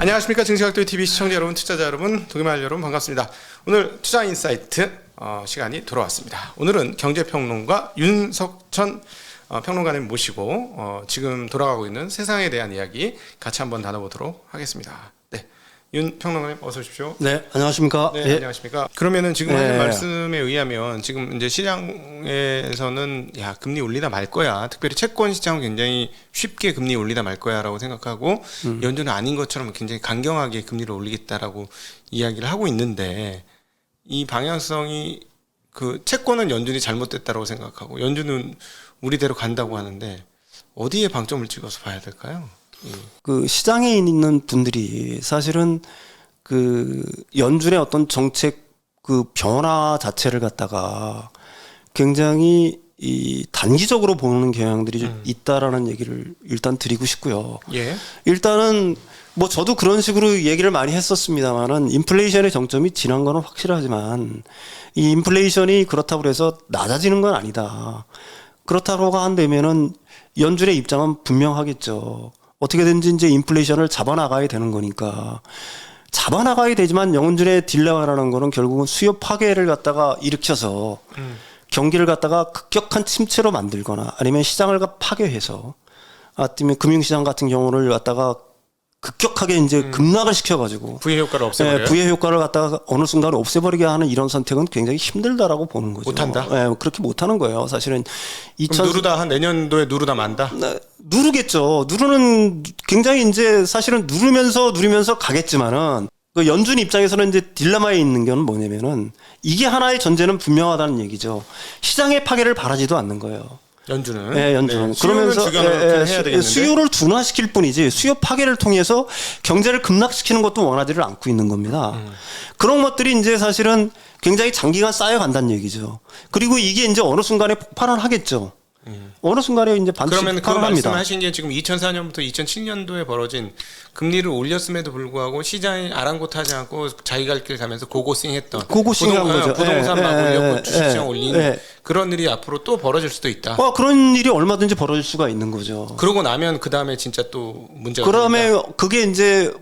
안녕하십니까. 증시각도의 TV 시청자 여러분, 투자자 여러분, 도겸할 여러분 반갑습니다. 오늘 투자인사이트 시간이 돌아왔습니다. 오늘은 경제평론가 윤석천 평론가님 모시고 지금 돌아가고 있는 세상에 대한 이야기 같이 한번 나눠보도록 하겠습니다. 네, 윤 평론가님 어서 오십시오. 네, 안녕하십니까. 네, 예. 안녕하십니까. 그러면은 지금 하신 말씀에 의하면 지금 이제 시장에서는 금리 올리다 말 거야. 특별히 채권 시장은 굉장히 쉽게 금리 올리다 말 거야라고 생각하고 연준은 아닌 것처럼 굉장히 강경하게 금리를 올리겠다라고 이야기를 하고 있는데 이 방향성이 그 채권은 연준이 잘못됐다라고 생각하고 연준은 우리대로 간다고 하는데 어디에 방점을 찍어서 봐야 될까요? 그 시장에 있는 분들이 사실은 그 연준의 어떤 정책 그 변화 자체를 갖다가 굉장히 이 단기적으로 보는 경향들이 있다라는 얘기를 일단 드리고 싶고요. 예. 일단은 뭐 저도 그런 식으로 얘기를 많이 했었습니다만은 인플레이션의 정점이 지난 거는 확실하지만 이 인플레이션이 그렇다고 해서 낮아지는 건 아니다. 그렇다고 한다면은 연준의 입장은 분명하겠죠. 어떻게든지 이제 인플레이션을 잡아나가야 되는 거니까. 잡아나가야 되지만 연준의 딜레마라는 거는 결국은 수요 파괴를 갖다가 일으켜서 경기를 갖다가 급격한 침체로 만들거나 아니면 시장을 파괴해서 아니면 금융시장 같은 경우를 갖다가 급격하게 이제 급락을 시켜가지고 부의 효과를 없애버려요. 부의 효과를 갖다가 어느 순간 없애버리게 하는 이런 선택은 굉장히 힘들다라고 보는 거죠. 못한다. 그렇게 못하는 거예요. 사실은 누르다 한 내년도에 누르다 만다. 누르겠죠. 누르는 굉장히 이제 사실은 누르면서 가겠지만은 그 연준 입장에서는 이제 딜레마에 있는 건 뭐냐면은 이게 하나의 전제는 분명하다는 얘기죠. 시장의 파괴를 바라지도 않는 거예요. 연준은. 네, 연준은. 네, 그러면서 해야 되겠는데. 수요를 둔화시킬 뿐이지 수요 파괴를 통해서 경제를 급락시키는 것도 원하지를 않고 있는 겁니다. 그런 것들이 이제 사실은 굉장히 장기간 쌓여간다는 얘기죠. 그리고 이게 이제 어느 순간에 폭발을 하겠죠. 어느 순간에 이제 반드시 그러면 그 폭발을 합니다. 말씀하신 게 지금 2004년부터 2007년도에 벌어진 금리를 올렸음에도 불구하고 시장이 아랑곳하지 않고 자기 갈 길 가면서 고고싱했던 고고싱한 거죠. 부동산 막 올렸고 주식시장 올리는 그런 일이 앞으로 또 벌어질 수도 있다. 그런 일이 얼마든지 벌어질 수가 있는 거죠. 그러고 나면 그 다음에 진짜 또 문제가 그다음에 생긴다. 그게 이제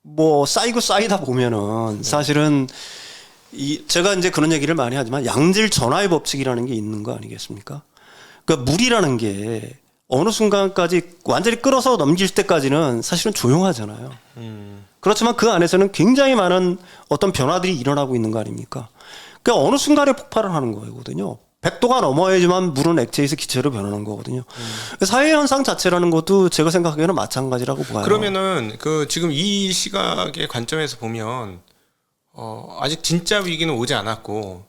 뭐 쌓이다 보면은 사실은 제가 이제 그런 얘기를 많이 하지만 양질 전화의 법칙이라는 게 있는 거 아니겠습니까? 그러니까 물이라는 게 어느 순간까지 완전히 끓어서 넘길 때까지는 사실은 조용하잖아요. 그렇지만 그 안에서는 굉장히 많은 어떤 변화들이 일어나고 있는 거 아닙니까? 그러니까 어느 순간에 폭발을 하는 거거든요. 100도가 넘어야지만 물은 액체에서 기체로 변하는 거거든요. 사회 현상 자체라는 것도 제가 생각하기에는 마찬가지라고 봐요. 그러면은 그 지금 이 시각의 관점에서 보면 아직 진짜 위기는 오지 않았고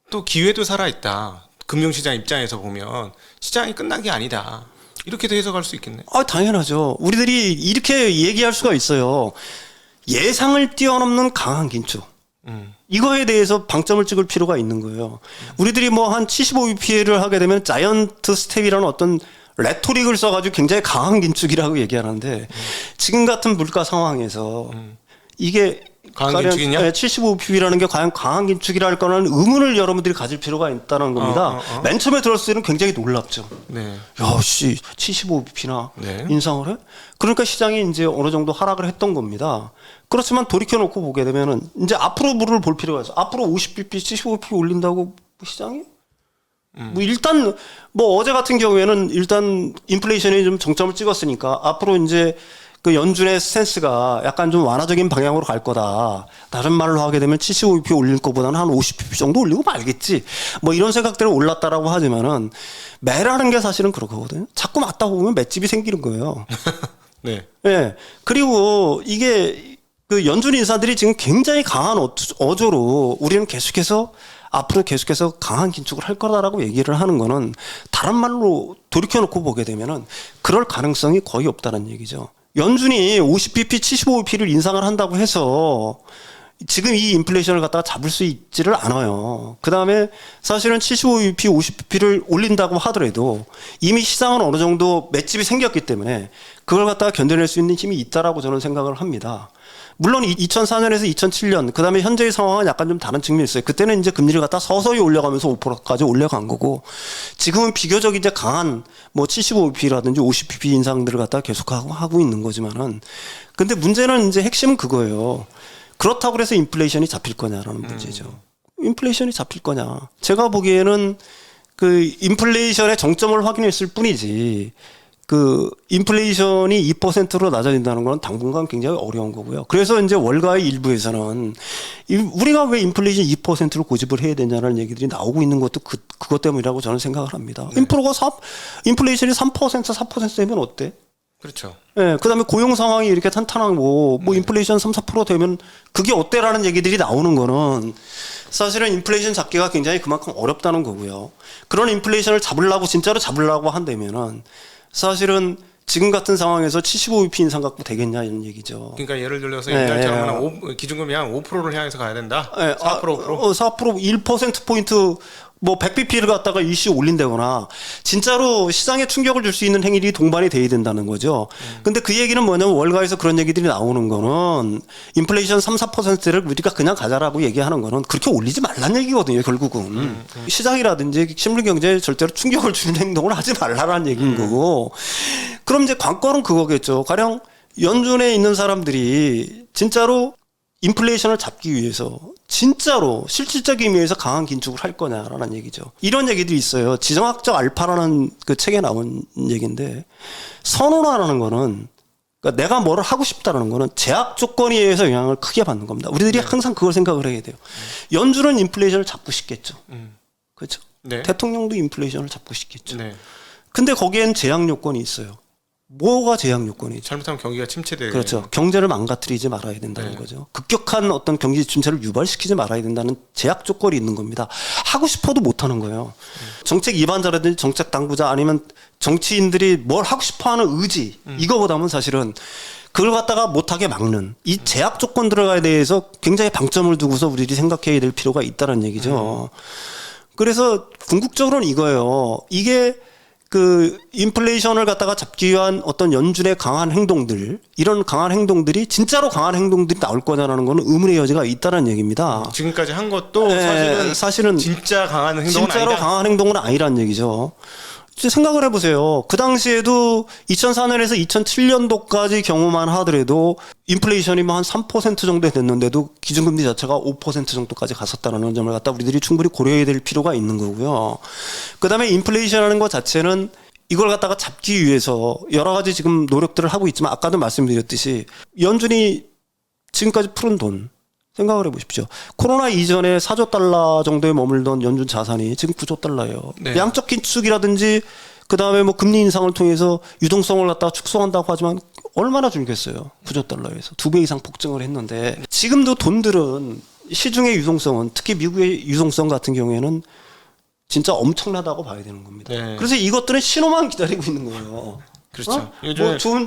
또 기회도 살아 있다. 금융시장 입장에서 보면 시장이 끝난 게 아니다. 이렇게도 해석할 수 있겠네. 당연하죠. 우리들이 이렇게 얘기할 수가 있어요. 예상을 뛰어넘는 강한 긴축. 이거에 대해서 방점을 찍을 필요가 있는 거예요. 우리들이 뭐 한 75bp를 하게 되면 자이언트 스텝이라는 어떤 레토릭을 써가지고 굉장히 강한 긴축이라고 얘기하는데 지금 같은 물가 상황에서 이게 강한 긴축이냐? 75bp라는 게 과연 강한 긴축이라 할 거라는 의문을 여러분들이 가질 필요가 있다는 겁니다. 맨 처음에 들었을 때는 굉장히 놀랍죠. 네. 야, 75bp나 네. 인상을 해? 그러니까 시장이 이제 어느 정도 하락을 했던 겁니다. 그렇지만 돌이켜놓고 보게 되면은 이제 앞으로 물을 볼 필요가 있어. 앞으로 50bp, 75bp 올린다고 시장이? 뭐 일단 뭐 어제 같은 경우에는 일단 인플레이션이 좀 정점을 찍었으니까 앞으로 이제 그 연준의 스탠스가 약간 좀 완화적인 방향으로 갈 거다. 다른 말로 하게 되면 75bp 올릴 거보다는 한 50bp 정도 올리고 말겠지. 뭐 이런 생각들은 올랐다라고 하지만은 매라는 게 사실은 그렇거든요. 자꾸 맞다 보면 맷집이 생기는 거예요. 네. 예. 그리고 이게 그 연준 인사들이 지금 굉장히 강한 어조로 우리는 계속해서 앞으로 계속해서 강한 긴축을 할 거다라고 얘기를 하는 거는 다른 말로 돌이켜놓고 보게 되면은 그럴 가능성이 거의 없다는 얘기죠. 연준이 50bp, 75bp를 인상을 한다고 해서 지금 이 인플레이션을 갖다가 잡을 수 있지를 않아요. 그 다음에 사실은 75bp, 50bp를 올린다고 하더라도 이미 시장은 어느 정도 맷집이 생겼기 때문에 그걸 갖다가 견뎌낼 수 있는 힘이 있다라고 저는 생각을 합니다. 물론 2004년에서 2007년 그다음에 현재의 상황은 약간 좀 다른 측면이 있어요. 그때는 이제 금리를 갖다 서서히 올려가면서 5%까지 올려간 거고 지금은 비교적 이제 강한 뭐 75bp라든지 50bp 인상들을 갖다 계속하고 있는 거지만은 근데 문제는 이제 핵심은 그거예요. 그렇다고 해서 인플레이션이 잡힐 거냐라는 문제죠. 인플레이션이 잡힐 거냐. 제가 보기에는 그 인플레이션의 정점을 확인했을 뿐이지 그 인플레이션이 2%로 낮아진다는 건 당분간 굉장히 어려운 거고요. 그래서 이제 월가의 일부에서는 우리가 왜 인플레이션 2%를 고집을 해야 되냐는 얘기들이 나오고 있는 것도 그것 때문이라고 저는 생각을 합니다. 네. 인플레이션이 3%, 4% 되면 어때? 그렇죠. 예, 그 다음에 고용 상황이 이렇게 탄탄하고, 뭐, 인플레이션 3, 4% 되면 그게 어때라는 얘기들이 나오는 거는 사실은 인플레이션 잡기가 굉장히 그만큼 어렵다는 거고요. 그런 인플레이션을 진짜로 잡으려고 한다면은 사실은 지금 같은 상황에서 75bp 인상 갖고 되겠냐 이런 얘기죠. 그러니까 예를 들어서 연달처럼 기준금리 한 5%를 향해서 가야 된다. 4%, 5%? 1%포인트 뭐 100bp를 갖다가 일시 올린다거나 진짜로 시장에 충격을 줄 수 있는 행위들이 동반이 돼야 된다는 거죠. 근데 그 얘기는 뭐냐면 월가에서 그런 얘기들이 나오는 거는 인플레이션 3, 4%를 우리가 그냥 가자라고 얘기하는 거는 그렇게 올리지 말란 얘기거든요. 결국은. 시장이라든지 실물 경제에 절대로 충격을 주는 행동을 하지 말라라는 얘기인 거고. 그럼 이제 관건은 그거겠죠. 가령 연준에 있는 사람들이 진짜로 인플레이션을 잡기 위해서 진짜로 실질적인 의미에서 강한 긴축을 할 거냐라는 얘기죠. 이런 얘기들이 있어요. 지정학적 알파라는 그 책에 나온 얘기인데 선호라는 거는 그러니까 내가 뭐를 하고 싶다라는 거는 제약 조건에 의해서 영향을 크게 받는 겁니다. 우리들이 항상 그걸 생각을 해야 돼요. 연준은 인플레이션을 잡고 싶겠죠. 그렇죠. 네. 대통령도 인플레이션을 잡고 싶겠죠. 네. 근데 거기엔 제약 요건이 있어요. 뭐가 제약 요건이죠? 잘못하면 경기가 침체되고 그렇죠. 경제를 망가뜨리지 말아야 된다는 거죠. 급격한 어떤 경기 침체를 유발시키지 말아야 된다는 제약 조건이 있는 겁니다. 하고 싶어도 못 하는 거예요. 정책 입안자라든지 정책 당부자 아니면 정치인들이 뭘 하고 싶어 하는 의지 이거보다는 사실은 그걸 갖다가 못하게 막는 이 제약 조건들에 대해서 굉장히 방점을 두고서 우리들이 생각해야 될 필요가 있다는 얘기죠. 그래서 궁극적으로는 이거예요. 이게 그 인플레이션을 갖다가 잡기 위한 어떤 연준의 강한 행동들 이런 강한 행동들이 진짜로 강한 행동들이 나올 거냐라는 거는 의문의 여지가 있다는 얘기입니다. 지금까지 한 것도 사실은 진짜 강한 행동은 진짜로 아니다. 강한 행동은 아니란 얘기죠. 생각을 해보세요. 그 당시에도 2004년에서 2007년도까지 경우만 하더라도 인플레이션이 뭐 한 3% 정도 됐는데도 기준금리 자체가 5% 정도까지 갔었다는 점을 갖다 우리들이 충분히 고려해야 될 필요가 있는 거고요. 그다음에 인플레이션이라는 것 자체는 이걸 갖다가 잡기 위해서 여러 가지 지금 노력들을 하고 있지만 아까도 말씀드렸듯이 연준이 지금까지 푸른 돈 생각을 해보십시오. 코로나 이전에 4조 달러 정도에 머물던 연준 자산이 지금 9조 달러예요. 네. 양적 긴축이라든지 그다음에 뭐 금리 인상을 통해서 유동성을 갖다가 축소한다고 하지만 얼마나 줄겠어요. 9조 달러에서 2배 이상 폭증을 했는데 지금도 돈들은 시중의 유동성은 특히 미국의 유동성 같은 경우에는 진짜 엄청나다고 봐야 되는 겁니다. 네. 그래서 이것들은 신호만 기다리고 있는 거예요. 그렇죠. 요즘에 뭐 좋은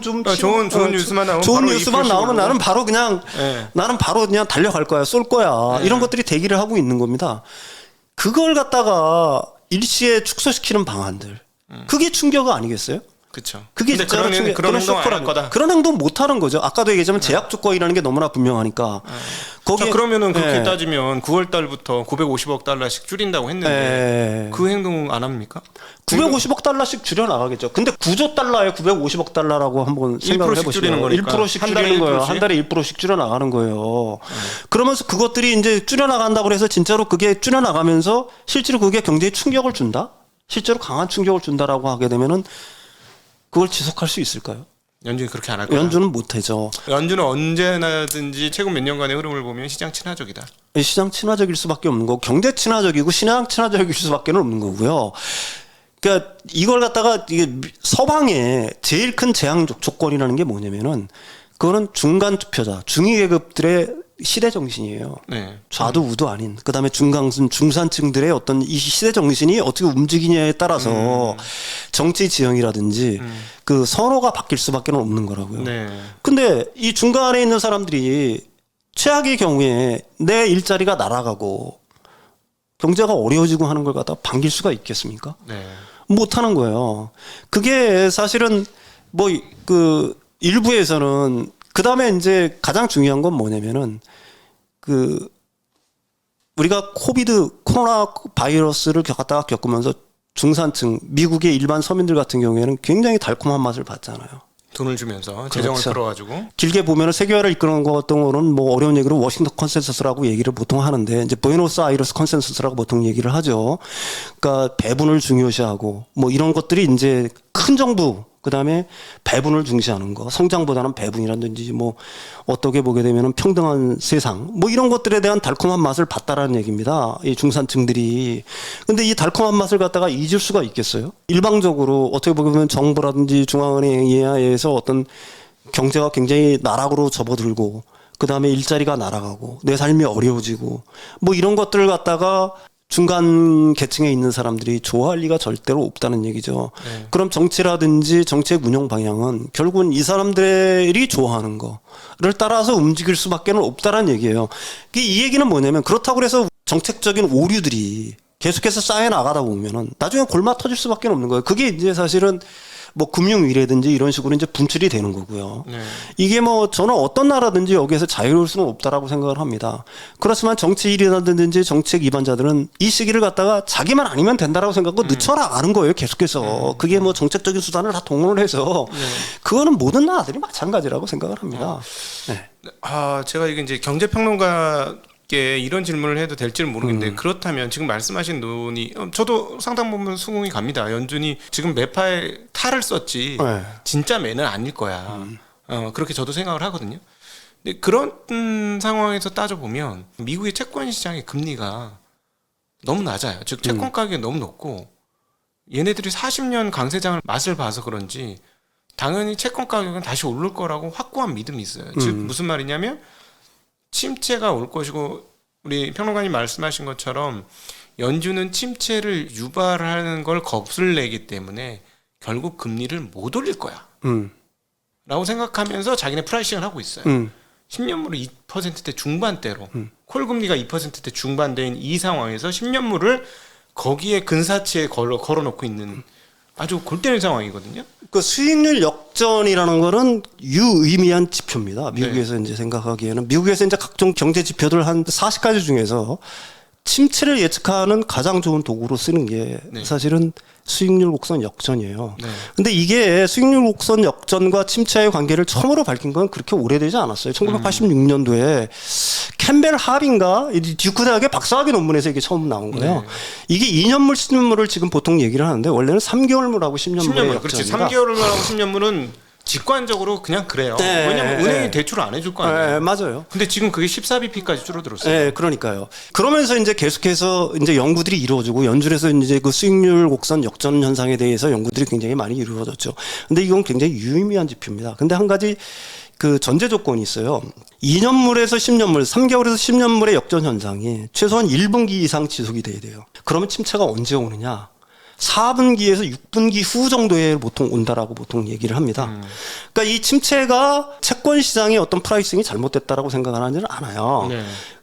뉴스만 나오면 좋은 바로 뉴스만 나오면 나는 바로 그냥 네. 나는 바로 그냥 달려갈 거야, 쏠 거야. 이런 것들이 대기를 하고 있는 겁니다. 그걸 갖다가 일시에 축소시키는 방안들. 그게 충격 아니겠어요? 그렇죠. 그게 근데 그런 행동 안 할 거다. 그런 행동 못 하는 거죠. 아까도 얘기했지만 제약 조건이라는 게 너무나 분명하니까. 자, 그러면은 그렇게 따지면 9월 달부터 950억 달러씩 줄인다고 했는데 그 행동 안 합니까? 950억 달러씩 줄여 나가겠죠. 근데 9조 달러에 950억 달러라고 한번 생각을 1%씩 해보시죠. 줄이는 거니까. 1%씩 한 달에 줄이는 거예요. 1%씩? 한 달에 1%씩 줄여 나가는 거예요. 그러면서 그것들이 이제 줄여 나간다고 해서 진짜로 그게 줄여 나가면서 실제로 그게 경제에 충격을 준다? 실제로 강한 충격을 준다라고 하게 되면은 그걸 지속할 수 있을까요? 연준이 그렇게 안 할 거야. 연준은 못하죠. 연준은 언제나든지 최근 몇 년간의 흐름을 보면 시장 친화적이다. 시장 친화적일 수밖에 없는 거고 경제 친화적이고 시장 친화적일 수밖에 없는 거고요. 그러니까 이걸 갖다가 이게 서방의 제일 큰 제한 조건이라는 게 뭐냐면은 그거는 중간 투표자, 중위 계급들의 시대 정신이에요. 네. 좌도 우도 아닌. 그다음에 중간층, 중산층들의 어떤 이 시대 정신이 어떻게 움직이냐에 따라서 정치 지형이라든지 그 선호가 바뀔 수밖에 없는 거라고요. 네. 근데 이 중간에 있는 사람들이 최악의 경우에 내 일자리가 날아가고 경제가 어려워지고 하는 걸 갖다 반길 수가 있겠습니까? 네. 못 하는 거예요. 그게 사실은 뭐 그 일부에서는 그다음에 이제 가장 중요한 건 뭐냐면은 우리가 코로나 바이러스를 갖다가 겪으면서 중산층, 미국의 일반 서민들 같은 경우에는 굉장히 달콤한 맛을 봤잖아요. 돈을 주면서 재정을 그렇죠. 끌어가지고. 길게 보면은 세계화를 이끄는 것 같은 거는 뭐 어려운 얘기로 워싱턴 컨센서스라고 얘기를 보통 하는데 이제 부에노스아이레스 컨센서스라고 보통 얘기를 하죠. 그러니까 배분을 중요시하고 뭐 이런 것들이 이제 큰 정부 그다음에 배분을 중시하는 거, 성장보다는 배분이라든지 뭐 어떻게 보게 되면은 평등한 세상 뭐 이런 것들에 대한 달콤한 맛을 봤다라는 얘기입니다. 이 중산층들이. 근데 이 달콤한 맛을 갖다가 잊을 수가 있겠어요? 일방적으로 어떻게 보면 정부라든지 중앙은행에 의해서 어떤 경제가 굉장히 나락으로 접어들고 그다음에 일자리가 날아가고 내 삶이 어려워지고 뭐 이런 것들을 갖다가 중간 계층에 있는 사람들이 좋아할 리가 절대로 없다는 얘기죠. 네. 그럼 정치라든지 정책 운영 방향은 결국은 이 사람들이 좋아하는 거를 따라서 움직일 수밖에 없다는 얘기예요. 이 얘기는 뭐냐면 그렇다고 해서 정책적인 오류들이 계속해서 쌓여 나가다 보면은 나중에 골마 터질 수밖에 없는 거예요. 그게 이제 사실은 뭐 금융위라든지 이런 식으로 이제 분출이 되는 거고요. 네. 이게 뭐 저는 어떤 나라든지 여기에서 자유로울 수는 없다라고 생각을 합니다. 그렇지만 정치인이라든지 정책 위반자들은 이 시기를 갖다가 자기만 아니면 된다라고 생각하고 늦춰나가는 거예요. 계속해서. 그게 뭐 정책적인 수단을 다 동원을 해서 그거는 모든 나라들이 마찬가지라고 생각을 합니다. 네. 제가 이게 이제 경제평론가 이런 질문을 해도 될지는 모르겠는데 그렇다면 지금 말씀하신 논이 저도 상당 부분 수긍이 갑니다. 연준이 지금 매파에 탈을 썼지 진짜 매는 아닐 거야. 그렇게 저도 생각을 하거든요. 근데 그런 상황에서 따져보면 미국의 채권 시장의 금리가 너무 낮아요. 즉 채권 가격이 너무 높고 얘네들이 40년 강세장을 맛을 봐서 그런지 당연히 채권 가격은 다시 오를 거라고 확고한 믿음이 있어요. 즉 무슨 말이냐면 침체가 올 것이고 우리 평론가님 말씀하신 것처럼 연준은 침체를 유발하는 걸 겁을 내기 때문에 결국 금리를 못 올릴 거야 라고 생각하면서 자기네 프라이싱을 하고 있어요. 10년물을 2%대 중반대로 콜금리가 2%대 중반대인 이 상황에서 10년물을 거기에 근사치에 걸어놓고 있는 아주 골 때리는 상황이거든요. 그 수익률 역전이라는 거는 유의미한 지표입니다. 미국에서 이제 생각하기에는 미국에서 이제 각종 경제 지표들 한 40가지 중에서 침체를 예측하는 가장 좋은 도구로 쓰는 게 사실은 수익률 곡선 역전이에요. 근데 이게 수익률 곡선 역전과 침체의 관계를 처음으로 밝힌 건 그렇게 오래되지 않았어요. 1986년도에 캠벨 합인가 듀크 대학의 박사학위 논문에서 이게 처음 나온 거예요. 이게 2년물, 10년물을 지금 보통 얘기를 하는데 원래는 3개월물하고 10년물의 역전입니다. 그렇지. 3개월물하고 10년물은 직관적으로 그냥 그래요. 왜냐면 은행이 대출을 안 해줄 거 아니에요. 맞아요. 근데 지금 그게 14bp까지 줄어들었어요. 네, 그러니까요. 그러면서 이제 계속해서 이제 연구들이 이루어지고 연준에서 이제 그 수익률 곡선 역전 현상에 대해서 연구들이 굉장히 많이 이루어졌죠. 근데 이건 굉장히 유의미한 지표입니다. 근데 한 가지 그 전제 조건이 있어요. 2년물에서 10년물, 3개월에서 10년물의 역전 현상이 최소한 1분기 이상 지속이 돼야 돼요. 그러면 침체가 언제 오느냐? 4분기에서 6분기 후 정도에 보통 온다라고 보통 얘기를 합니다. 그러니까 이 침체가 채권 시장의 어떤 프라이싱이 잘못됐다라고 생각을 하지는 않아요.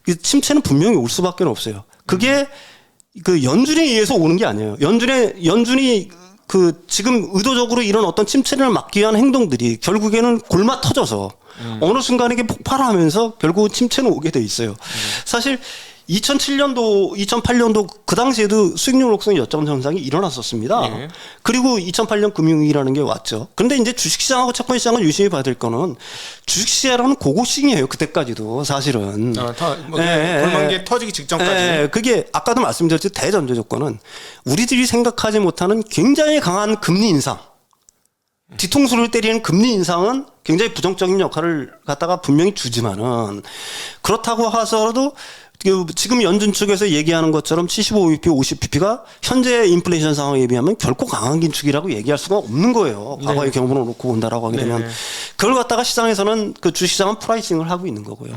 이 침체는 분명히 올 수밖에 없어요. 그게 그 연준에 의해서 오는 게 아니에요. 연준이 그 지금 의도적으로 이런 어떤 침체를 막기 위한 행동들이 결국에는 골마 터져서 어느 순간에 이게 폭발하면서 결국은 침체는 오게 돼 있어요. 사실 2007년도, 2008년도 그 당시에도 수익률 곡선 역전 현상이 일어났었습니다. 그리고 2008년 금융위기라는 게 왔죠. 그런데 이제 주식시장하고 채권시장을 유심히 봐야 될 거는 주식시장은 고고싱이에요. 그때까지도 사실은. 골망기에 터지기 직전까지. 그게 아까도 말씀드렸듯이 대전제 조건은 우리들이 생각하지 못하는 굉장히 강한 금리 인상. 뒤통수를 때리는 금리 인상은 굉장히 부정적인 역할을 갖다가 분명히 주지만은 그렇다고 하더라도 지금 연준 측에서 얘기하는 것처럼 75bp, 50bp가 현재 인플레이션 상황에 비하면 결코 강한 긴축이라고 얘기할 수가 없는 거예요. 과거의 경험을 놓고 본다라고 하게 되면. 그걸 갖다가 시장에서는 그 주식시장은 프라이싱을 하고 있는 거고요.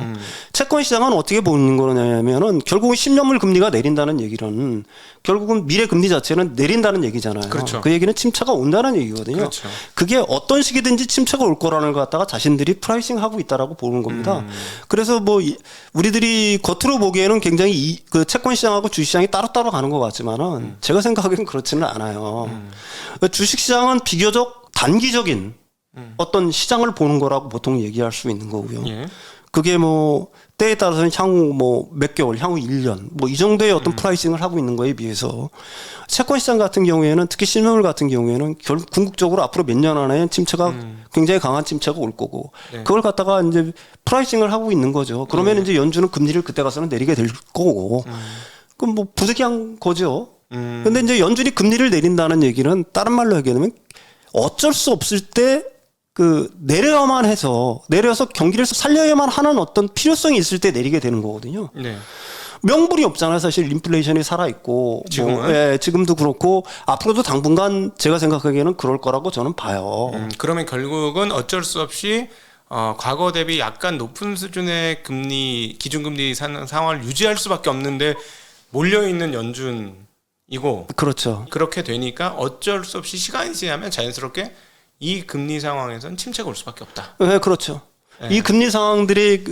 채권 시장은 어떻게 보는 거냐면은 결국은 10년물 금리가 내린다는 얘기는 결국은 미래 금리 자체는 내린다는 얘기잖아요. 그렇죠. 그 얘기는 침체가 온다는 얘기거든요. 그렇죠. 그게 어떤 시기든지 침체가 올 거라는 걸 갖다가 자신들이 프라이싱 하고 있다라고 보는 겁니다. 그래서 뭐 우리들이 겉으로 보기에는 굉장히 그 채권 시장하고 주식 시장이 따로따로 가는 것 같지만은 제가 생각하기에는 그렇지는 않아요. 주식 시장은 비교적 단기적인 어떤 시장을 보는 거라고 보통 얘기할 수 있는 거고요. 예. 그게 뭐 때에 따라서는 향후 뭐 몇 개월, 향후 1년 뭐 이 정도의 어떤 프라이싱을 하고 있는 거에 비해서 채권 시장 같은 경우에는 특히 실명을 같은 경우에는 궁극적으로 앞으로 몇 년 안에 침체가 굉장히 강한 침체가 올 거고 네. 그걸 갖다가 이제 프라이싱을 하고 있는 거죠. 그러면 이제 연준은 금리를 그때 가서는 내리게 될 거고 그럼 뭐 부득이한 거죠. 근데 이제 연준이 금리를 내린다는 얘기는 다른 말로 얘기하면 어쩔 수 없을 때 내려서 경기를 살려야만 하는 어떤 필요성이 있을 때 내리게 되는 거거든요. 네. 명분이 없잖아요. 사실 인플레이션이 살아있고. 지금은? 예, 지금도 그렇고 앞으로도 당분간 제가 생각하기에는 그럴 거라고 저는 봐요. 그러면 결국은 어쩔 수 없이 과거 대비 약간 높은 수준의 기준금리 상황을 유지할 수밖에 없는데 몰려있는 연준이고 그렇죠. 그렇게 되니까 어쩔 수 없이 시간이 지나면 자연스럽게 이 금리 상황에서는 침체가 올 수밖에 없다. 네, 그렇죠. 네. 이 금리 상황들이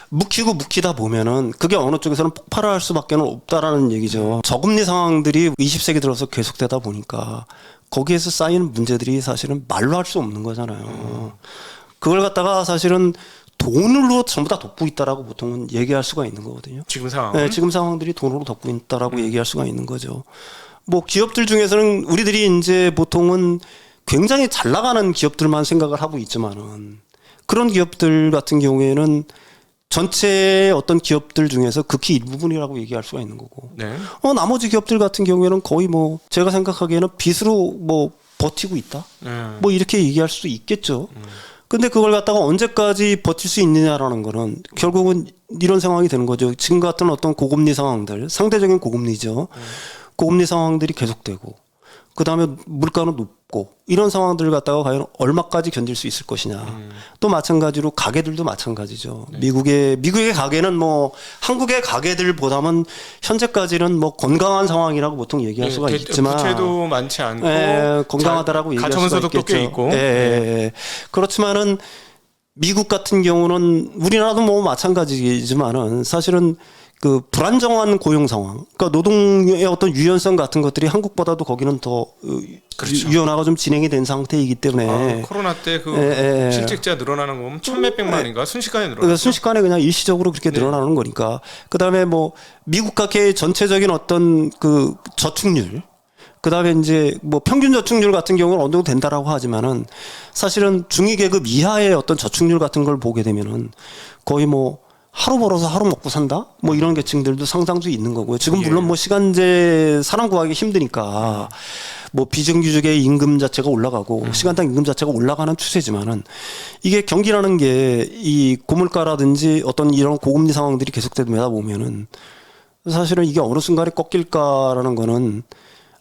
묵히다 보면은 그게 어느 쪽에서는 폭발할 수밖에 없다라는 얘기죠. 저금리 상황들이 20세기 들어서 계속되다 보니까 거기에서 쌓이는 문제들이 사실은 말로 할 수 없는 거잖아요. 그걸 갖다가 사실은 돈으로 전부 다 덮고 있다라고 보통은 얘기할 수가 있는 거거든요. 지금 상황. 네, 지금 상황들이 돈으로 덮고 있다라고 얘기할 수가 있는 거죠. 뭐 기업들 중에서는 우리들이 이제 보통은 굉장히 잘 나가는 기업들만 생각을 하고 있지만은 그런 기업들 같은 경우에는 전체의 어떤 기업들 중에서 극히 일부분이라고 얘기할 수가 있는 거고. 네. 나머지 기업들 같은 경우에는 거의 뭐 제가 생각하기에는 빚으로 뭐 버티고 있다. 뭐 이렇게 얘기할 수도 있겠죠. 근데 그걸 갖다가 언제까지 버틸 수 있느냐라는 거는 결국은 이런 상황이 되는 거죠. 지금 같은 어떤 고금리 상황들, 상대적인 고금리죠. 고금리 상황들이 계속되고 그다음에 물가는 높고 이런 상황들을 갖다가 과연 얼마까지 견딜 수 있을 것이냐. 또 마찬가지로 가게들도 마찬가지죠. 네. 미국의 가게는 뭐 한국의 가게들보다는 현재까지는 뭐 건강한 상황이라고 보통 얘기할 수가 있지만 부채도 많지 않고 건강하다라고 얘기할 수가 가처분소득도 있겠죠. 꽤 있고. 그렇지만은 미국 같은 경우는 우리나라도 뭐 마찬가지지만은 사실은 불안정한 고용 상황, 그러니까 노동의 어떤 유연성 같은 것들이 한국보다도 거기는 더 그렇죠. 유연화가 좀 진행이 된 상태이기 때문에 코로나 때 실직자 늘어나는 거 보면 1,몇백만인가 순식간에 늘어났죠. 그러니까 순식간에 그냥 일시적으로 그렇게 늘어나는 거니까. 그다음에 뭐 미국 각의 전체적인 어떤 저축률, 그다음에 이제 뭐 평균 저축률 같은 경우는 어느 정도 된다라고 하지만은 사실은 중위 계급 이하의 어떤 저축률 같은 걸 보게 되면은 거의 뭐 하루 벌어서 하루 먹고 산다? 뭐 이런 계층들도 상당수 있는 거고요. 지금 물론 뭐 시간제 사람 구하기 힘드니까 뭐 비정규직의 임금 자체가 올라가고 시간당 임금 자체가 올라가는 추세지만은 이게 경기라는 게 이 고물가라든지 어떤 이런 고금리 상황들이 계속되다 보면은 사실은 이게 어느 순간에 꺾일까라는 거는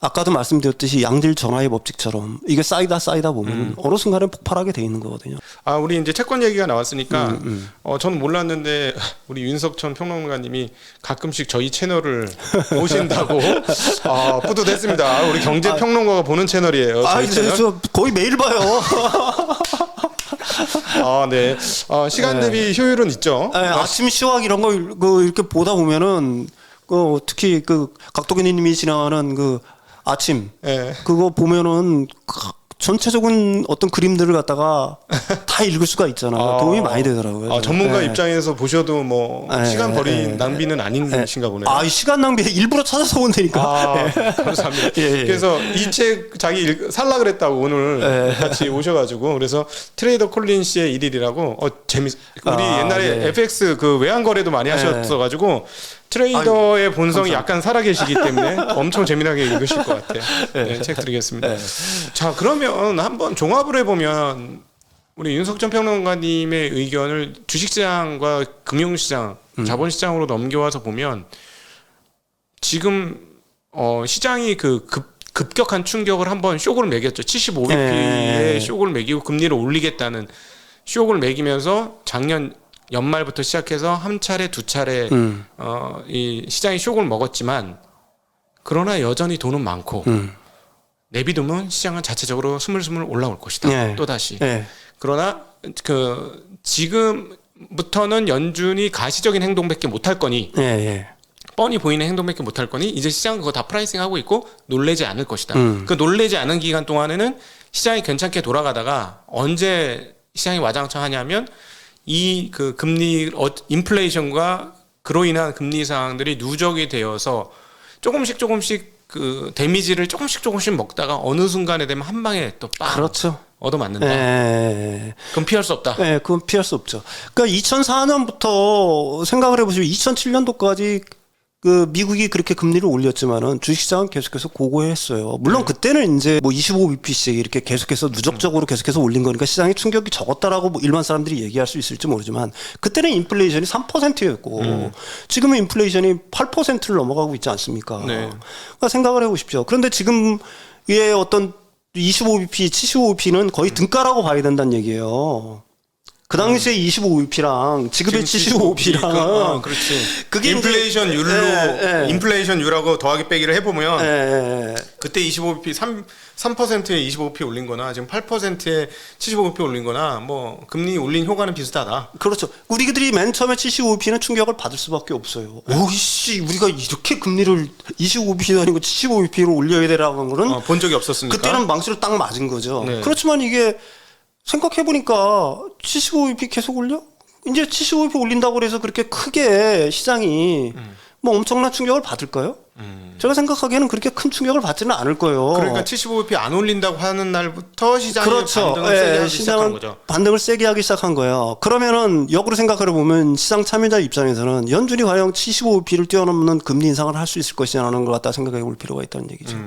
아까도 말씀드렸듯이 양질 전화의 법칙처럼 이게 쌓이다 보면 어느 순간에 폭발하게 돼 있는 거거든요. 우리 이제 채권 얘기가 나왔으니까 저는 몰랐는데 우리 윤석천 평론가님이 가끔씩 저희 채널을 보신다고 뿌듯했습니다. 우리 경제 평론가가 보는 채널이에요. 저희 채널. 저 거의 매일 봐요. 네. 시간 대비 효율은 있죠. 아침 시황 이런 거 이렇게 보다 보면은 특히 각도기님이 지나가는 아침 그거 보면은 전체적인 어떤 그림들을 갖다가 다 읽을 수가 있잖아요. 도움이 많이 되더라고요. 전문가 입장에서 보셔도 뭐 시간 버린 낭비는 아닌신가 보네요. 시간 낭비 일부러 찾아서 본다니까. 감사합니다. 그래서 이 책 자기 살라 그랬다고 오늘 같이 오셔가지고 그래서 트레이더 콜린 씨의 일일이라고 우리 옛날에 FX 외환 거래도 많이 하셨어가지고 트레이더의 본성이 약간 살아계시기 때문에 엄청 재미나게 읽으실 것 같아요. 책 드리겠습니다. 자, 그러면 한번 종합을 해보면 우리 윤석천 평론가님의 의견을 주식시장과 금융시장, 자본시장으로 넘겨와서 보면 지금 시장이 급격한 충격을 한번 쇼크를 매겼죠. 75bp의 쇼크를 매기고 금리를 올리겠다는 쇼크를 매기면서 작년 연말부터 시작해서 한 차례 두 차례 이 시장이 쇼크를 먹었지만 그러나 여전히 돈은 많고 내비두면 시장은 자체적으로 스물스물 올라올 것이다. 또다시. 그러나 지금부터는 연준이 가시적인 행동밖에 못할 거니 뻔히 보이는 행동밖에 못할 거니 이제 시장은 그거 다 프라이싱하고 있고 놀래지 않을 것이다. 그 놀래지 않은 기간 동안에는 시장이 괜찮게 돌아가다가 언제 시장이 와장창하냐면 이 그 금리 인플레이션과 그로 인한 금리 상황들이 누적이 되어서 조금씩 그 데미지를 조금씩 먹다가 어느 순간에 되면 한 방에 또 빵 그렇죠. 얻어맞는다. 예. 그럼 피할 수 없다. 네, 그건 피할 수 없죠. 그러니까 2004년부터 생각을 해보시면 2007년도까지 그 미국이 그렇게 금리를 올렸지만은 주식시장은 계속해서 고고했어요. 물론 그때는 이제 뭐 25bp씩 이렇게 계속해서 누적적으로 계속해서 올린 거니까 시장의 충격이 적었다라고 뭐 일반 사람들이 얘기할 수 있을지 모르지만 그때는 인플레이션이 3%였고 지금은 인플레이션이 8%를 넘어가고 있지 않습니까? 네. 그러니까 생각을 해보십시오. 그런데 지금의 어떤 25bp, 75bp는 거의 등가라고 봐야 된다는 얘기예요. 그 당시에 25bp랑 지금의 75bp랑 그렇지. 그게 인플레이션 율로 인플레이션 율하고 더하기 빼기를 해보면 그때 25bp 3%에 25bp 올린 거나 지금 8%에 75bp 올린 거나 뭐 금리 올린 효과는 비슷하다. 그렇죠. 우리들이 맨 처음에 75bp는 충격을 받을 수밖에 없어요. 오이씨 우리가 이렇게 금리를 25bp도 아니고 75bp로 올려야 되라는 거는 본 적이 없었으니까. 그때는 망치로 딱 맞은 거죠. 네. 그렇지만 이게 생각해보니까 75bp 계속 올려? 이제 75bp 올린다고 그래서 그렇게 크게 시장이 뭐 엄청난 충격을 받을까요? 제가 생각하기에는 그렇게 큰 충격을 받지는 않을 거예요. 그러니까 75bp 안 올린다고 하는 날부터 시장이 그렇죠. 반등을 세게 하기 시작한 거죠. 반등을 세게 하기 시작한 거예요. 그러면은 역으로 생각해 보면 시장 참여자 입장에서는 연준이 과연 75bp를 뛰어넘는 금리 인상을 할 수 있을 것이냐는 걸 갖다 생각해 볼 필요가 있다는 얘기죠.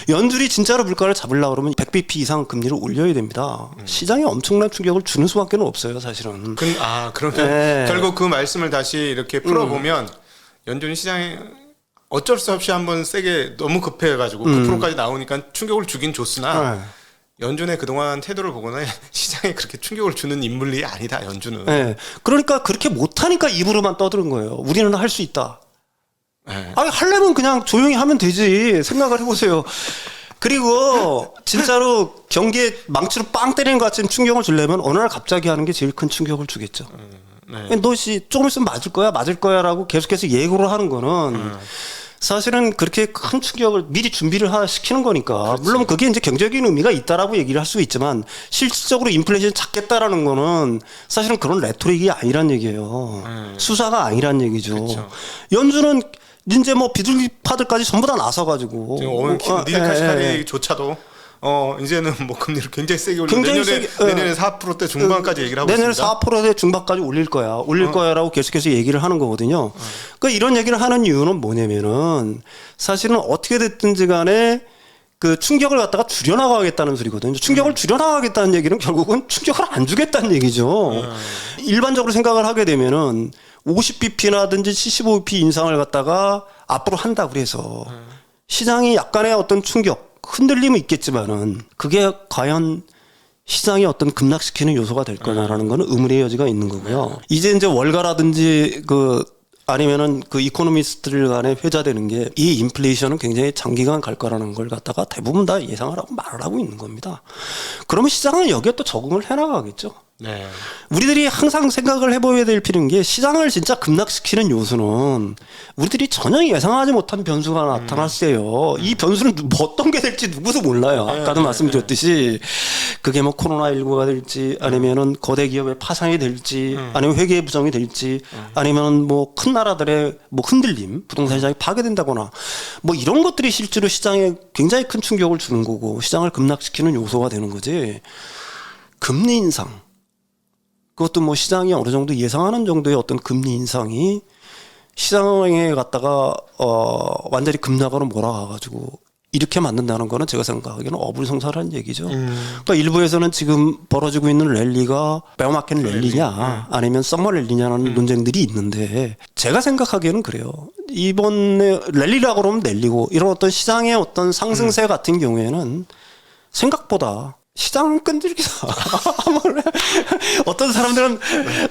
연준이 진짜로 물가를 잡으려고 그러면 100bp 이상 금리를 올려야 됩니다. 시장에 엄청난 충격을 주는 수밖에 없어요, 사실은. 그러면 결국 그 말씀을 다시 이렇게 풀어보면 연준이 시장에 어쩔 수 없이 한번 세게 너무 급해가지고 9%까지 나오니까 충격을 주긴 줬으나 연준의 그동안 태도를 보거나 시장에 그렇게 충격을 주는 인물이 아니다, 연준은. 네. 그러니까 그렇게 못하니까 입으로만 떠드는 거예요. 우리는 할 수 있다. 아니, 하려면 그냥 조용히 하면 되지. 생각을 해보세요. 그리고 진짜로 경기에 망치로 빵 때리는 것 같은 충격을 주려면 어느 날 갑자기 하는 게 제일 큰 충격을 주겠죠. 너씨 조금 있으면 맞을 거야라고 계속해서 예고를 하는 거는 사실은 그렇게 큰 충격을 미리 준비를 시키는 거니까. 그렇지. 물론 그게 이제 경제적인 의미가 있다라고 얘기를 할 수 있지만 실질적으로 인플레이션이 작겠다라는 거는 사실은 그런 레토릭이 아니란 얘기예요. 수사가 아니란 얘기죠. 그렇죠. 연준은 이제 뭐 비둘기파들까지 전부 다 나서가지고 오늘 닐 카시카리조차도 이제는 뭐 금리를 굉장히 세게 올리고 내년에 4%대 중반까지 얘기를 하고 내년에 있습니다. 4%대 중반까지 올릴 거야라고 계속해서 얘기를 하는 거거든요. 그러니까 이런 얘기를 하는 이유는 뭐냐면은 사실은 어떻게 됐든지 간에 그 충격을 갖다가 줄여나가겠다는 소리거든요. 충격을 줄여나가겠다는 얘기는 결국은 충격을 안 주겠다는 얘기죠. 일반적으로 생각을 하게 되면은 50bp라든지 75bp 인상을 갖다가 앞으로 한다 그래서 시장이 약간의 어떤 충격, 흔들림은 있겠지만은 그게 과연 시장이 어떤 급락시키는 요소가 될 거냐라는 거는 의문의 여지가 있는 거고요. 이제 월가라든지 아니면은 그 이코노미스트들 간에 회자되는 게 이 인플레이션은 굉장히 장기간 갈 거라는 걸 갖다가 대부분 다 예상을 하고 말을 하고 있는 겁니다. 그러면 시장은 여기에 또 적응을 해나가겠죠. 네. 우리들이 항상 생각을 해봐야 될 필요한 게 시장을 진짜 급락시키는 요소는 우리들이 전혀 예상하지 못한 변수가 나타났어요. 이 변수는 어떤 게 될지 누구도 몰라요. 아까도 말씀드렸듯이 그게 뭐 코로나19가 될지 아니면은 거대 기업의 파산이 될지 아니면 회계 부정이 될지 아니면은 뭐 큰 나라들의 뭐 흔들림, 부동산 시장이 파괴된다거나 뭐 이런 것들이 실제로 시장에 굉장히 큰 충격을 주는 거고 시장을 급락시키는 요소가 되는 거지. 금리 인상. 그것도 뭐 시장이 어느 정도 예상하는 정도의 어떤 금리 인상이 시장에 갔다가 완전히 급락으로 몰아가가지고 이렇게 만든다는 거는 제가 생각하기에는 어불성설한 얘기죠. 그러니까 일부에서는 지금 벌어지고 있는 랠리가 베어마켓 랠리냐 아니면 썸머 랠리냐는 논쟁들이 있는데 제가 생각하기에는 그래요. 이번에 랠리라고 그러면 랠리고 이런 어떤 시장의 어떤 상승세 같은 경우에는 생각보다 시장 끈질기다. 어떤 사람들은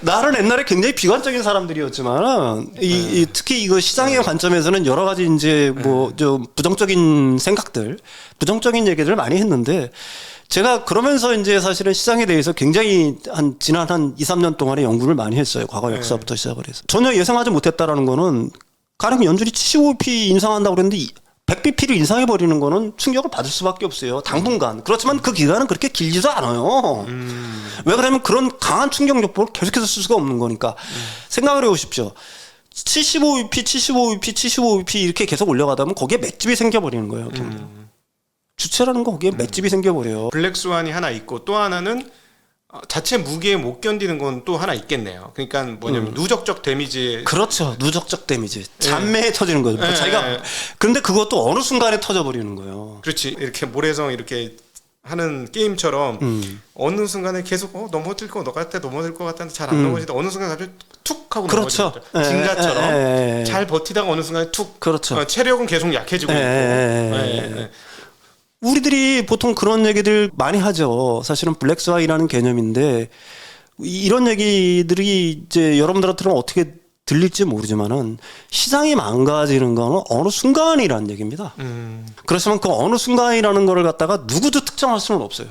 나는 옛날에 굉장히 비관적인 사람들이었지만 특히 이거 시장의 관점에서는 여러 가지 이제 뭐 좀 부정적인 생각들, 부정적인 얘기들을 많이 했는데 제가 그러면서 이제 사실은 시장에 대해서 굉장히 지난 한 2, 3년 동안에 연구를 많이 했어요. 과거 역사부터 시작을 해서. 전혀 예상하지 못했다라는 거는 가령 연준이 75bp 인상한다고 그랬는데 100bp를 인상해 버리는 거는 충격을 받을 수밖에 없어요. 당분간. 그렇지만 그 기간은 그렇게 길지도 않아요. 왜 그러면 그런 강한 충격 요법을 계속해서 쓸 수가 없는 거니까. 생각을 해보십시오. 75bp, 75bp, 75bp 이렇게 계속 올려가다 보면 거기에 맷집이 생겨버리는 거예요. 주체라는 거 거기에 맷집이 생겨버려요. 블랙스완이 하나 있고 또 하나는 자체 무게에 못 견디는 건 또 하나 있겠네요. 그러니까 뭐냐면 누적적 데미지. 그렇죠. 누적적 데미지. 잔매에 터지는 거죠. 자기가 그런데 그것도 어느 순간에 터져버리는 거예요. 그렇지. 이렇게 모래성 이렇게 하는 게임처럼 어느 순간에 계속 넘어질 것 같아 넘어질 것 같았는데 잘 안 넘어지다 어느 순간 갑자기 툭 하고 그렇죠. 넘어지죠. 진가처럼 잘 버티다가 어느 순간에 툭. 그렇죠. 체력은 계속 약해지고 있고. 우리들이 보통 그런 얘기들 많이 하죠. 사실은 블랙스완이라는 개념인데 이런 얘기들이 이제 여러분들한테는 어떻게 들릴지 모르지만은 시장이 망가지는 거는 어느 순간이라는 얘기입니다. 그렇지만 그 어느 순간이라는 거를 갖다가 누구도 특정할 수는 없어요.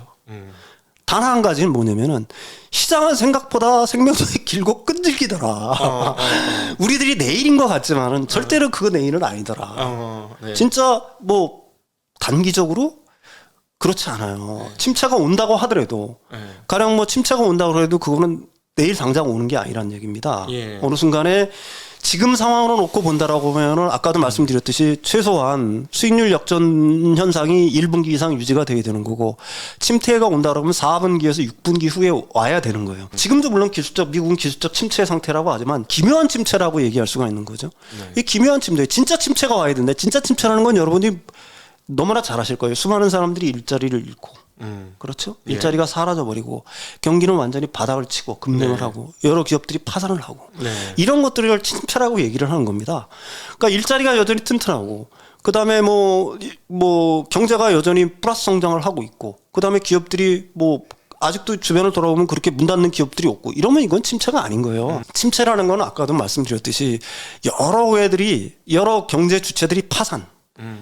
단 한 가지는 뭐냐면은 시장은 생각보다 생명력이 길고 끈질기더라. 우리들이 내일인 것 같지만은 절대로 그거 내일은 아니더라. 네. 진짜 뭐 단기적으로 그렇지 않아요. 침체가 온다고 하더라도 가령 뭐 침체가 온다고 해도 그거는 내일 당장 오는 게 아니란 얘기입니다. 예. 어느 순간에 지금 상황으로 놓고 본다라고 보면은 아까도 말씀드렸듯이 최소한 수익률 역전 현상이 1분기 이상 유지가 돼야 되는 거고 침체가 온다 그러면 4분기에서 6분기 후에 와야 되는 거예요. 지금도 물론 미국은 기술적 침체 상태라고 하지만 기묘한 침체라고 얘기할 수가 있는 거죠. 이 기묘한 침체, 진짜 침체가 와야 된다. 진짜 침체라는 건 여러분이 너무나 잘 아실 거예요. 수많은 사람들이 일자리를 잃고 그렇죠? 예. 일자리가 사라져버리고 경기는 완전히 바닥을 치고 급냉을 하고 여러 기업들이 파산을 하고 이런 것들을 침체라고 얘기를 하는 겁니다. 그러니까 일자리가 여전히 튼튼하고 그다음에 뭐 경제가 여전히 플러스 성장을 하고 있고 그다음에 기업들이 뭐 아직도 주변을 돌아보면 그렇게 문 닫는 기업들이 없고 이러면 이건 침체가 아닌 거예요. 침체라는 건 아까도 말씀드렸듯이 여러 경제 주체들이 파산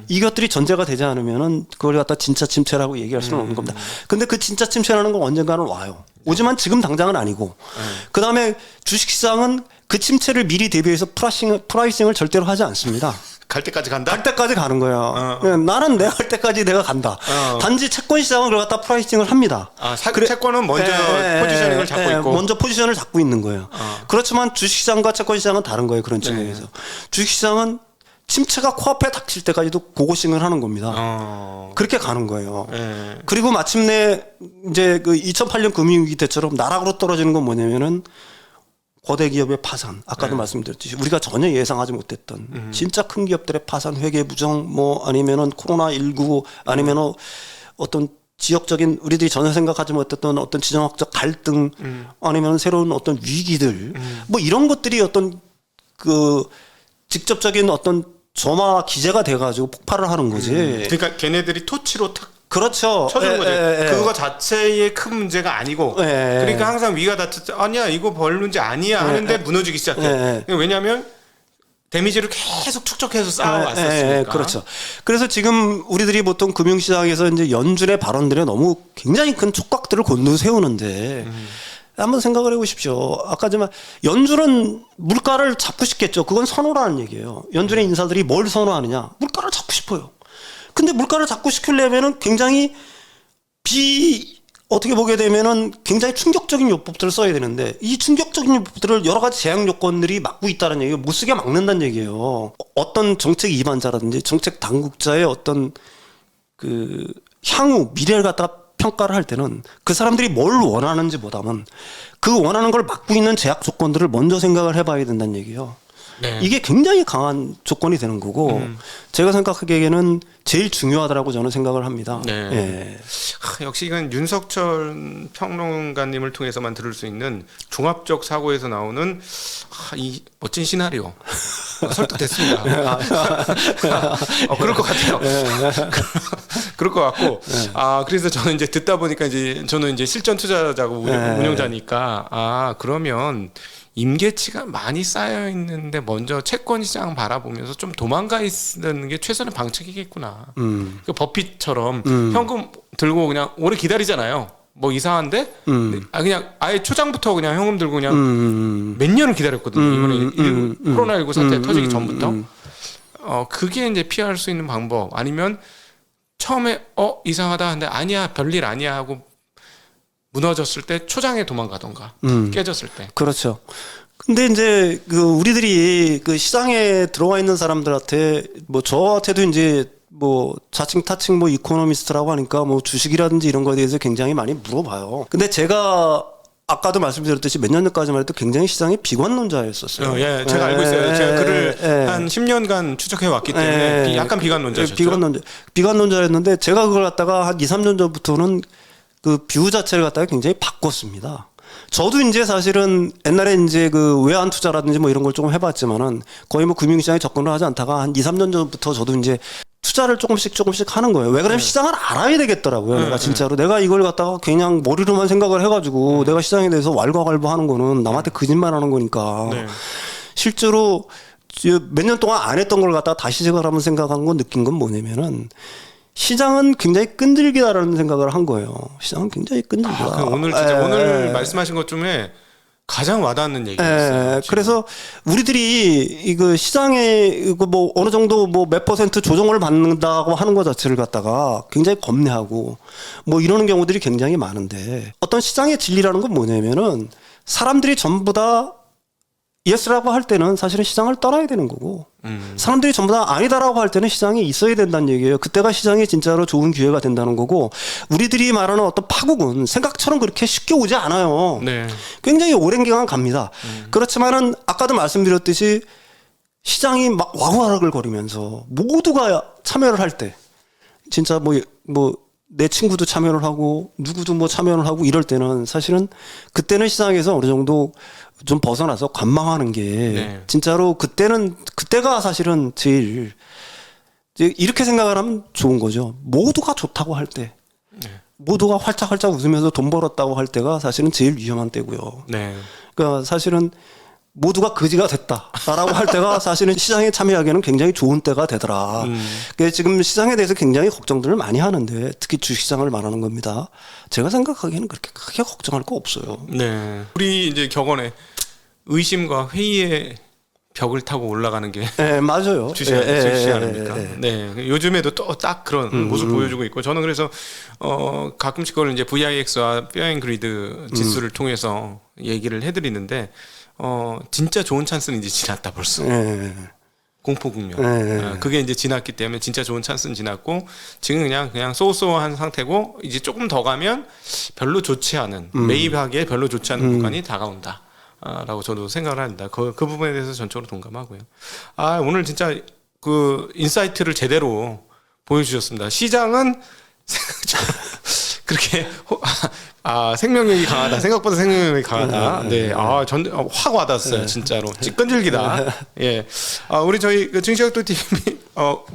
이것들이 전제가 되지 않으면은 그걸 갖다 진짜 침체라고 얘기할 수는 없는 겁니다. 근데 그 진짜 침체라는 건 언젠가는 와요. 오지만 지금 당장은 아니고. 그다음에 주식시장은 그 침체를 미리 대비해서 프라이싱을 절대로 하지 않습니다. 갈 때까지 간다? 갈 때까지 가는 거야. 나는 내가 갈 때까지 내가 간다. 단지 채권 시장은 그걸 갖다 프라이싱을 합니다. 채권은 먼저 포지셔닝을 잡고 있고. 먼저 포지션을 잡고 있는 거예요. 그렇지만 주식시장과 채권 시장은 다른 거예요. 그런 측면에서. 주식시장은 침체가 코앞에 닥칠 때까지도 고고싱을 하는 겁니다. 그렇게 가는 거예요. 그리고 마침내 이제 그 2008년 금융위기 때처럼 나락으로 떨어지는 건 뭐냐면은 거대 기업의 파산. 아까도 말씀드렸듯이 우리가 전혀 예상하지 못했던 진짜 큰 기업들의 파산, 회계 부정, 뭐 아니면은 코로나19 아니면은 어떤 지역적인 우리들이 전혀 생각하지 못했던 어떤 지정학적 갈등 아니면 새로운 어떤 위기들 뭐 이런 것들이 어떤 그 직접적인 어떤 점화 기제가 돼가지고 폭발을 하는 거지. 그러니까 걔네들이 토치로 탁 그렇죠. 쳐주는 거죠. 그거 자체의 큰 문제가 아니고. 그러니까 항상 위가 닿을 때 아니야 이거 별 문제 아니야 하는데 무너지기 시작해. 왜냐하면 데미지를 계속 축적해서 쌓아왔었으니까. 그렇죠. 그래서 지금 우리들이 보통 금융시장에서 이제 연준의 발언들에 너무 굉장히 큰 촉각들을 곤두세우는데 한번 생각을 해보십시오. 아까 좀 연준은 물가를 잡고 싶겠죠. 그건 선호라는 얘기예요. 연준의 인사들이 뭘 선호하느냐? 물가를 잡고 싶어요. 근데 물가를 잡고 싶으려면은 굉장히 어떻게 보게 되면은 굉장히 충격적인 요법들을 써야 되는데 이 충격적인 요법들을 여러 가지 제약 요건들이 막고 있다는 얘기예요. 못 쓰게 막는다는 얘기예요. 어떤 정책 위반자라든지 정책 당국자의 어떤 그 향후 미래를 갖다가 평가를 할 때는 그 사람들이 뭘 원하는지 보다는 그 원하는 걸 막고 있는 제약 조건들을 먼저 생각을 해봐야 된다는 얘기예요. 네. 이게 굉장히 강한 조건이 되는 거고 제가 생각하기에는 제일 중요하다라고 저는 생각을 합니다. 네. 예. 역시 이건 윤석철 평론가님을 통해서만 들을 수 있는 종합적 사고에서 나오는 이 멋진 시나리오. 설득됐습니다. 그럴 것 같아요. 그럴 것 같고. 그래서 저는 이제 듣다 보니까 저는 이제 실전 투자자고 운영자니까 그러면 임계치가 많이 쌓여 있는데 먼저 채권 시장 바라보면서 좀 도망가 있는 게 최선의 방책이겠구나. 그 버핏처럼 현금 들고 그냥 오래 기다리잖아요. 뭐 이상한데 그냥 아예 초장부터 그냥 현금 들고 그냥 몇 년을 기다렸거든요. 이번에 코로나19 사태 터지기 전부터. 그게 이제 피할 수 있는 방법 아니면 처음에 이상하다 근데 아니야 별일 아니야 하고 무너졌을 때 초장에 도망가던가 깨졌을 때. 그렇죠. 근데 이제 그 우리들이 그 시장에 들어와 있는 사람들한테 뭐 저한테도 이제 뭐 자칭 타칭 뭐 이코노미스트라고 하니까 뭐 주식이라든지 이런 거에 대해서 굉장히 많이 물어봐요. 근데 제가 아까도 말씀드렸듯이 몇 년 전까지만 해도 굉장히 시장의 비관론자였었어요. 예, 제가 알고 있어요. 제가 글을 한 10년간 추적해 왔기 때문에 약간 비관론자셨죠. 비관론자였는데 제가 그걸 갖다가 한 2, 3년 전부터는 그 뷰 자체를 갖다가 굉장히 바꿨습니다. 저도 이제 사실은 옛날에 이제 그 외환 투자라든지 뭐 이런 걸 조금 해봤지만은 거의 뭐 금융시장에 접근을 하지 않다가 한 2, 3년 전부터 저도 이제 투자를 조금씩 하는 거예요. 왜 그러면 시장을 알아야 되겠더라고요. 내가 진짜로. 내가 이걸 갖다가 그냥 머리로만 생각을 해가지고 내가 시장에 대해서 왈가왈부하는 거는 남한테 거짓말하는 거니까. 네. 실제로 몇 년 동안 안 했던 걸 갖다가 다시 생각을 하면 생각한 건 느낀 건 뭐냐면은 시장은 굉장히 끈질기다라는 생각을 한 거예요. 시장은 굉장히 끈질기다. 오늘 진짜 오늘 말씀하신 것 중에 가장 와닿는 얘기였어요. 그래서 우리들이 이거 시장에 이거 뭐 어느 정도 뭐 몇 퍼센트 조정을 받는다고 하는 것 자체를 갖다가 굉장히 겁내하고 뭐 이러는 경우들이 굉장히 많은데 어떤 시장의 진리라는 건 뭐냐면은 사람들이 전부 다 예스라고 할 때는 사실은 시장을 떠나야 되는 거고 사람들이 전부 다 아니다라고 할 때는 시장이 있어야 된다는 얘기예요. 그때가 시장이 진짜로 좋은 기회가 된다는 거고 우리들이 말하는 어떤 파국은 생각처럼 그렇게 쉽게 오지 않아요. 네. 굉장히 오랜 기간 갑니다. 그렇지만은 아까도 말씀드렸듯이 시장이 막 와우와락을 거리면서 모두가 참여를 할 때 진짜 내 친구도 참여를 하고 누구도 뭐 참여를 하고 이럴 때는 사실은 그때는 시장에서 어느 정도 좀 벗어나서 관망하는 게 진짜로 그때가 사실은 제일 이렇게 생각을 하면 좋은 거죠. 모두가 좋다고 할 때 모두가 활짝활짝 웃으면서 돈 벌었다고 할 때가 사실은 제일 위험한 때고요. 그러니까 사실은 모두가 거지가 됐다라고 할 때가 사실은 시장에 참여하기에는 굉장히 좋은 때가 되더라. 그래서 지금 시장에 대해서 굉장히 걱정들을 많이 하는데 특히 주식시장을 말하는 겁니다. 제가 생각하기에는 그렇게 크게 걱정할 거 없어요. 네. 우리 이제 격언에 의심과 회의의 벽을 타고 올라가는 게 맞아요. 주식 아닙니까? 네. 요즘에도 또 딱 그런 모습 보여주고 있고 저는 그래서 가끔씩 그걸 이제 VIX와 페어앤그리드 지수를 통해서 얘기를 해드리는데 진짜 좋은 찬스는 이제 지났다 벌써. 공포 국면. 그게 이제 지났기 때문에 진짜 좋은 찬스는 지났고 지금 그냥 쏘쏘한 상태고 이제 조금 더 가면 별로 좋지 않은 매입하기에 별로 좋지 않은 구간이 다가온다. 라고 저도 생각을 합니다. 그 부분에 대해서 전적으로 동감하고요. 오늘 진짜 그 인사이트를 제대로 보여주셨습니다. 시장은 그렇게 생명력이 강하다. 생각보다 생명력이 강하다. 네, 확 와닿았어요, 진짜로. 끈질기다. 예, 우리 저희 증시각도 TV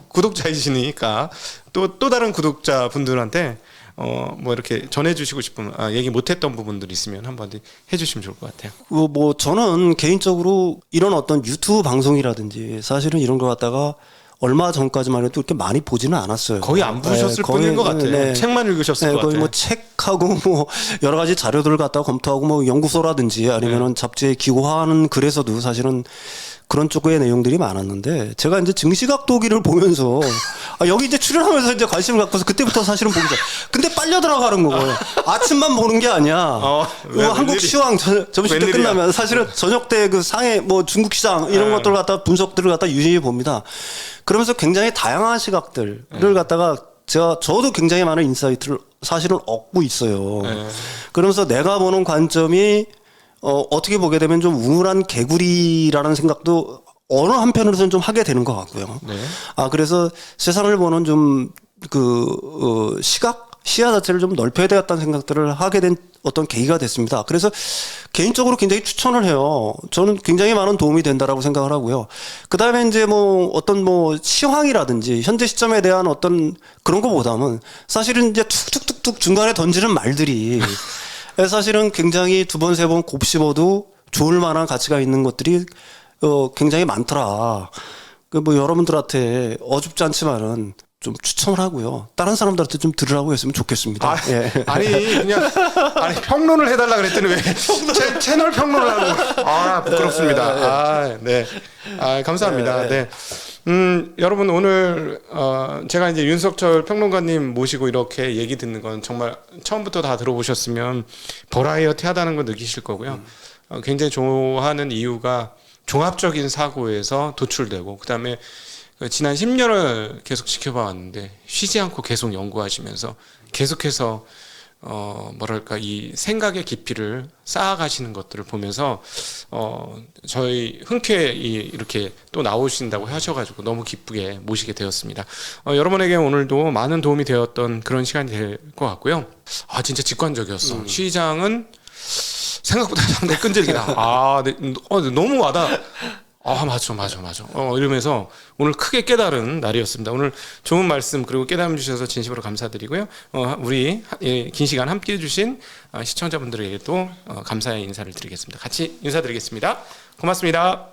구독자이시니까 또 다른 구독자 분들한테 뭐 이렇게 전해주시고 싶은 얘기 못했던 부분들이 있으면 한번 해주시면 좋을 것 같아요. 뭐 저는 개인적으로 이런 어떤 유튜브 방송이라든지 사실은 이런 걸 갖다가 얼마 전까지만 해도 이렇게 많이 보지는 않았어요. 거의 안 보셨을 뿐인 것 같아요. 책만 읽으셨을 것 같아요. 거의 뭐 책하고 뭐 여러 가지 자료들을 갖다가 검토하고 뭐 연구소라든지 아니면은 잡지에 기고하는 글에서도 사실은 그런 쪽의 내용들이 많았는데 제가 이제 증시각도기를 보면서 여기 이제 출연하면서 이제 관심을 갖고서 그때부터 사실은 보기 시작. 근데 빨려 들어가는 거예요. 아침만 보는 게 아니야. 한국 시황 점심 때 끝나면 사실은 저녁 때 그 상해 뭐 중국 시장 이런 것들을 갖다 분석들을 갖다 유심히 봅니다. 그러면서 굉장히 다양한 시각들을 갖다가 저도 굉장히 많은 인사이트를 사실은 얻고 있어요. 그러면서 내가 보는 관점이 어떻게 보게 되면 좀 우물한 개구리라는 생각도 어느 한편으로서는 좀 하게 되는 것 같고요. 그래서 세상을 보는 좀 시야 자체를 좀 넓혀야 되겠다는 생각들을 하게 된 어떤 계기가 됐습니다. 그래서 개인적으로 굉장히 추천을 해요. 저는 굉장히 많은 도움이 된다라고 생각을 하고요. 그 다음에 이제 뭐 어떤 뭐 시황이라든지 현재 시점에 대한 어떤 그런 것보다는 사실은 이제 툭툭툭툭 중간에 던지는 말들이 사실은 굉장히 두 번, 세 번 곱씹어도 좋을 만한 가치가 있는 것들이 굉장히 많더라. 뭐 여러분들한테 어줍지 않지만은 좀 추천을 하고요. 다른 사람들한테 좀 들으라고 했으면 좋겠습니다. 아니 평론을 해달라 그랬더니 왜 채널 평론을 하고 부끄럽습니다. 네. 감사합니다. 네. 여러분 오늘 제가 이제 윤석철 평론가님 모시고 이렇게 얘기 듣는 건 정말 처음부터 다 들어보셨으면 버라이어티 하다는 걸 느끼실 거고요. 굉장히 좋아하는 이유가 종합적인 사고에서 도출되고 그다음에 지난 10년을 계속 지켜봐 왔는데 쉬지 않고 계속 연구하시면서 계속해서 뭐랄까 이 생각의 깊이를 쌓아가시는 것들을 보면서 저희 흔쾌히 이렇게 또 나오신다고 하셔가지고 너무 기쁘게 모시게 되었습니다. 여러분에게 오늘도 많은 도움이 되었던 그런 시간이 될 것 같고요. 아 진짜 직관적이었어. 시장은 생각보다 상당히 끈질기다. 너무 와닿아. 맞아. 이러면서 오늘 크게 깨달은 날이었습니다. 오늘 좋은 말씀 그리고 깨달음 주셔서 진심으로 감사드리고요. 우리 긴 시간 함께 해주신 시청자분들에게도 감사의 인사를 드리겠습니다. 같이 인사드리겠습니다. 고맙습니다.